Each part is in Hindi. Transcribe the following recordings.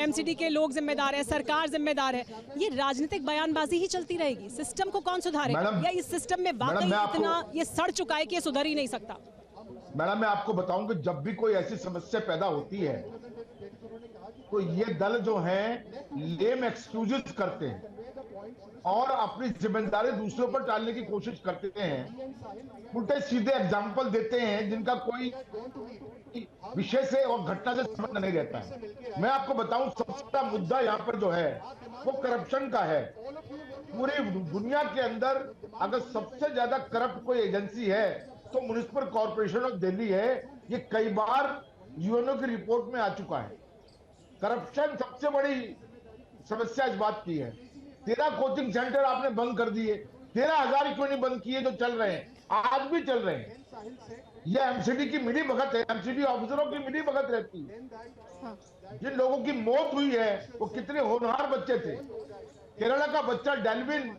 एमसीडी के लोग जिम्मेदार है, सरकार जिम्मेदार है, ये राजनीतिक बयानबाजी ही चलती रहेगी। सिस्टम को कौन सुधारेगा? या इस सिस्टम में वाकई इतना ये सड़ चुका है कि ये सुधर ही नहीं सकता? मैडम, मैं आपको बताऊं कि जब भी कोई ऐसी समस्या पैदा होती है तो ये दल जो है लेम एक्सक्यूजेस करते हैं और अपनी जिम्मेदारी दूसरों पर टालने की कोशिश करते हैं, उल्टे सीधे एग्जाम्पल देते हैं जिनका कोई विषय से और घटना से संबंध नहीं रहता है। मैं आपको बताऊं, सबसे बड़ा मुद्दा यहाँ पर जो है वो करप्शन का है। पूरी दुनिया के अंदर अगर सबसे ज्यादा करप्ट कोई एजेंसी है तो म्युनिसिपल कॉर्पोरेशन ऑफ दिल्ली है। ये कई बार यूएनओ की रिपोर्ट में आ चुका है। करप्शन सबसे बड़ी समस्या इस बात की है। 13 कोचिंग सेंटर आपने बंद कर दिए, 13,000 क्यों नहीं बंद किए जो चल रहे हैं, आज भी चल रहे हैं। ये एमसीडी की मिली भगत है, एमसीडी ऑफिसरों की मिली भगत रहती है। जिन लोगों की मौत हुई है वो कितने होनहार बच्चे थे। केरला का बच्चा डेल्विन,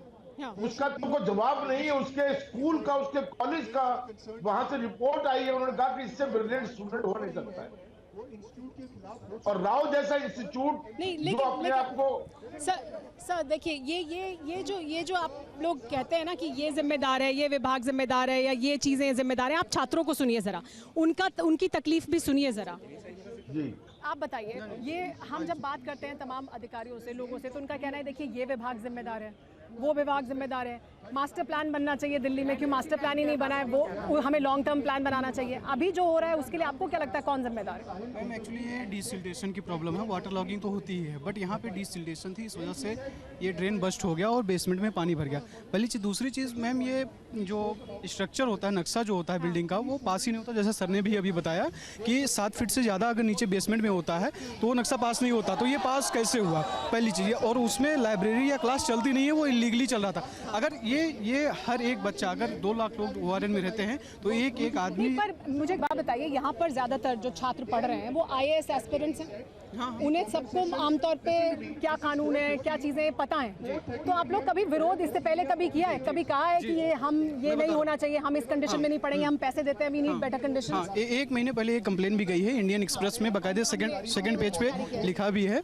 उसका तुमको जवाब नहीं है, उसके स्कूल का, उसके कॉलेज का वहां से रिपोर्ट आई है, उन्होंने कहा कि इससे ब्रिलियंट स्टूडेंट हो नहीं सकता है। और राव जैसा इंस्टीट्यूट जो अपने आप को सर देखिए, ये जो आप लोग कहते हैं ना कि ये जिम्मेदार है, ये विभाग जिम्मेदार है, या ये चीजें जिम्मेदार हैं, आप छात्रों को सुनिए जरा, उनकी तकलीफ भी सुनिए जरा। जी आप बताइए, ये हम जब बात करते हैं तमाम अधिकारियों से, लोगों से, तो उनका कहना है देखिए ये विभाग जिम्मेदार है, वो विभाग जिम्मेदार है, मास्टर प्लान बनना चाहिए दिल्ली में, क्यों मास्टर प्लान ही नहीं बना है, वो हमें लॉन्ग टर्म प्लान बनाना चाहिए। अभी जो हो रहा है उसके लिए आपको क्या लगता है कौन जिम्मेदार है? मैम एक्चुअली ये डिसिल्टेशन की प्रॉब्लम है, वाटर लॉगिंग तो होती ही है, बट यहाँ पे डिसिल्टेशन थी, इस वजह से ये ड्रेन बस्ट हो गया और बेसमेंट में पानी भर गया। पहली चीज़। दूसरी चीज़ मैम, ये जो स्ट्रक्चर होता है, नक्शा जो होता है बिल्डिंग का, वो पास ही नहीं होता। जैसे सर ने भी अभी बताया कि 7 फीट से ज़्यादा अगर नीचे बेसमेंट में होता है तो वो नक्शा पास नहीं होता। तो ये पास कैसे हुआ, पहली चीज़। और उसमें लाइब्रेरी या क्लास चलती नहीं है, वो इलीगली चल रहा था। अगर ये हर एक बच्चा, अगर 2 लाख लोग ओआरएन में रहते हैं तो एक आदमी। पर मुझे एक बात बताइए, यहाँ पर ज्यादातर जो छात्र पढ़ रहे हैं वो आईएएस एस्पिरेंट्स हैं। हाँ। उन्हें सबको आमतौर पे क्या कानून है, क्या चीजें पता है। तो आप लोग कभी विरोध इससे पहले कभी किया है, कभी कहा है कि ये नहीं होना चाहिए, हम इस कंडीशन में नहीं पढ़ेंगे, हम पैसे देते हैं, वी नीड बेटर कंडीशंस? 1 महीने पहले एक कंप्लेन भी गई है इंडियन एक्सप्रेस में, बाकायदे सेकंड पेज पे लिखा भी है।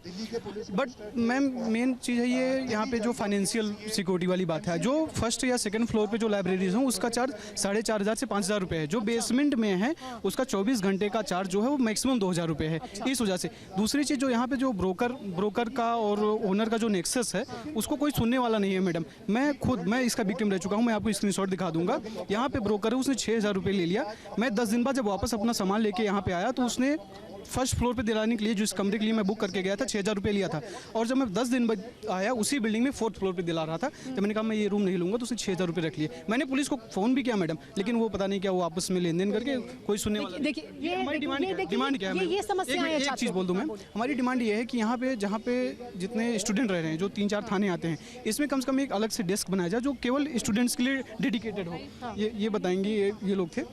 बट मैम मेन चीज़ है ये, यहाँ पे जो फाइनेंशियल सिक्योरिटी वाली बात है, जो फर्स्ट या सेकंड फ्लोर पे जो लाइब्रेरीज हैं उसका चार्ज 4,500 से 5,000 रुपये है। जो बेसमेंट में है उसका 24 घंटे का चार्ज जो है वो मैक्सिमम 2,000 रुपये है। इस वजह से। दूसरी चीज़, जो यहाँ पे जो ब्रोकर का और ओनर का जो नेक्सस है उसको कोई सुनने वाला नहीं है मैडम। मैं इसका विक्टिम रह चुका हूँ, मैं आपको स्क्रीनशॉट दिखा दूंगा। यहाँ पे ब्रोकर है, उसने 6,000 रुपये ले लिया। मैं 10 दिन बाद जब वापस अपना सामान लेके यहाँ पे आया तो उसने फर्स्ट फ्लोर पे दिलाने के लिए, जो इस कमरे के लिए मैं बुक करके गया था, 6,000 रुपये लिया था। और जब मैं 10 दिन बाद आया उसी बिल्डिंग में 4th फ्लोर पे दिला रहा था। जब मैंने कहा मैं ये रूम नहीं लूँगा तो उसने 6,000 रुपये रख लिए। मैंने पुलिस को फ़ोन भी किया मैडम, लेकिन वो पता नहीं क्या, वो आपस में लेन देन करके कोई सुनने वाला। देखिए हमारी डिमांड क्या है? ये समस्या है। एक चीज़ बोल दूँ मैम, हमारी डिमांड ये है कि यहाँ पे जहाँ पे जितने स्टूडेंट रह रहे हैं, जो 3-4 थाने आते हैं, इसमें कम से कम एक अलग से डेस्क बनाया जाए जो केवल स्टूडेंट्स के लिए डेडिकेटेड हो। ये बताएंगे, ये लोग थे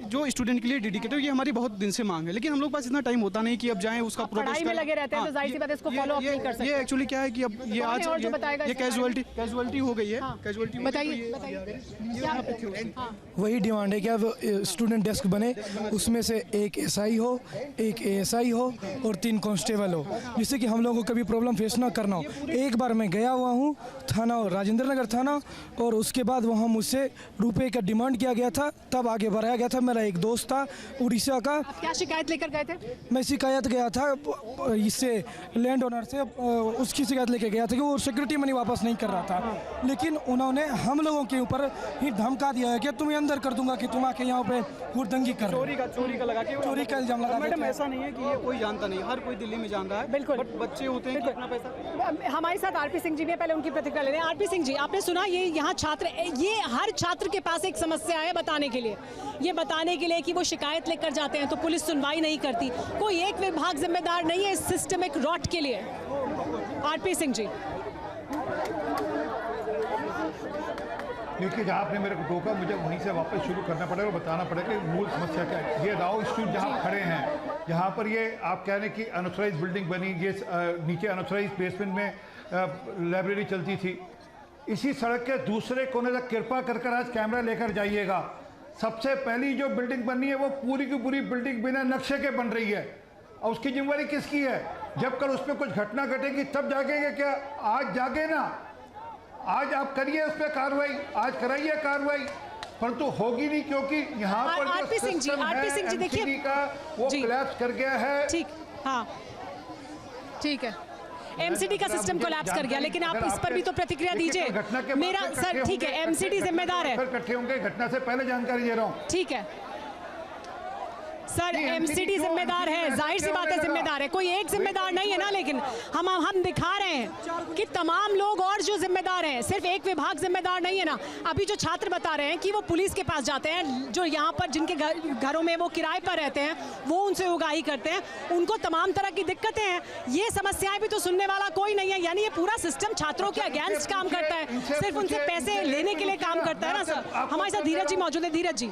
जो स्टूडेंट के लिए डेडिकेटेड। ये हमारी बहुत दिन से मांग है, लेकिन हम लोग पास इतना टाइम होता नहीं कि अब जाएं उसका पढ़ाई में लगे रहते हैं, तो जाहिर सी बात है इसको फॉलो अप नहीं कर सकते। ये एक्चुअली क्या है कि अब ये आज ये कैजुअलिटी हो गई है। कैजुअलिटी बताइए। वही डिमांड है कि अब स्टूडेंट डेस्क बने, उसमें से एक एसआई हो, एक एएसआई हो और 3 कांस्टेबल हो, जिससे कि हम लोगों को कभी प्रॉब्लम फेस ना करना हो। एक बार मैं गया हुआ हूँ थाना, और राजेंद्र नगर थाना, और उसके बाद वहाँ मुझसे रुपए का डिमांड किया गया था, तब आगे बढ़ाया गया था। मेरा एक दोस्त था उड़ीसा का। क्या शिकायत लेकर गए थे? मैं शिकायत गया था इससे, लैंड ओनर से, उसकी शिकायत लेके गया था कि वो सिक्योरिटी मनी वापस नहीं कर रहा था। लेकिन उन्होंने हम लोगों के ऊपर ही धमका दिया है कि तुम्हें अंदर कर दूंगा, कि तुम आके यहाँ पे हुड़दंगी कर रहे हो। चोरी का इल्जाम लगा। मैडम ऐसा नहीं है कि ये कोई जानता नहीं, हर कोई दिल्ली में जान रहा है। बिल्कुल। बट बच्चे होते हैं कि अपना पैसा। हमारे साथ आरपी सिंह जी भी, पहले उनकी प्रतिक्रिया ले रहे हैं। आरपी सिंह जी, आपने सुना ये यहाँ छात्र, ये हर छात्र के पास एक समस्या है बताने के लिए, कि वो शिकायत लेकर जाते हैं तो पुलिस सुनवाई नहीं करती। कोई एक विभाग जिम्मेदार नहीं है इस सिस्टमिक रॉट के लिए। आरपी सिंह जी। क्योंकि जहाँ आपने मेरे को टोका, मुझे वहीं से वापस शुरू करना पड़ेगा और बताना पड़ेगा कि मूल समस्या क्या है। ये राव इंस्टीट्यूट जहाँ खड़े हैं, जहाँ पर ये आप कह रहे हैं कि अनऑथराइज्ड बिल्डिंग बनी, ये नीचे अनऑथराइज्ड बेसमेंट में लाइब्रेरी चलती थी। इसी सड़क के दूसरे कोने तक कृपा कर आज कैमरा लेकर जाइएगा। सबसे पहली जो बिल्डिंग बननी है वो पूरी की पूरी बिल्डिंग बिना नक्शे के बन रही है, और उसकी जिम्मेदारी किसकी है? जब कल उसमें कुछ घटना घटेगी तब जागेंगे क्या? आज जागे ना, आज आप करिए उस पर कार्रवाई, आज कराइए कार्रवाई, परंतु होगी नहीं क्योंकि यहाँ पर आरपी सिंह जी, आरपी सिंह जी देखिए MCD का वो जी। कोलैप्स कर गया है। ठीक, हाँ ठीक है, एमसीडी का सिस्टम कोलैप्स कर गया, लेकिन आप इस पर भी तो प्रतिक्रिया दीजिए। मेरा सर ठीक है, एमसीडी जिम्मेदार है, इकट्ठे होंगे, घटना से पहले जानकारी दे रहा हूँ। ठीक है सर, एमसीडी जिम्मेदार है, जाहिर सी बात है जिम्मेदार है, कोई एक जिम्मेदार नहीं है ना, लेकिन हम दिखा रहे हैं कि तमाम लोग और जो जिम्मेदार हैं, सिर्फ एक विभाग जिम्मेदार नहीं है ना। अभी जो छात्र बता रहे हैं कि वो पुलिस के पास जाते हैं, जो यहाँ पर जिनके घरों में वो किराए पर रहते हैं, वो उनसे उगाही करते हैं, उनको तमाम तरह की दिक्कतें हैं, ये समस्याएं भी तो सुनने वाला कोई नहीं है। यानी ये पूरा सिस्टम छात्रों के अगेंस्ट काम करता है, सिर्फ उनसे पैसे लेने के लिए काम करता है ना सर। हमारे साथ धीरज जी मौजूद है। धीरज जी,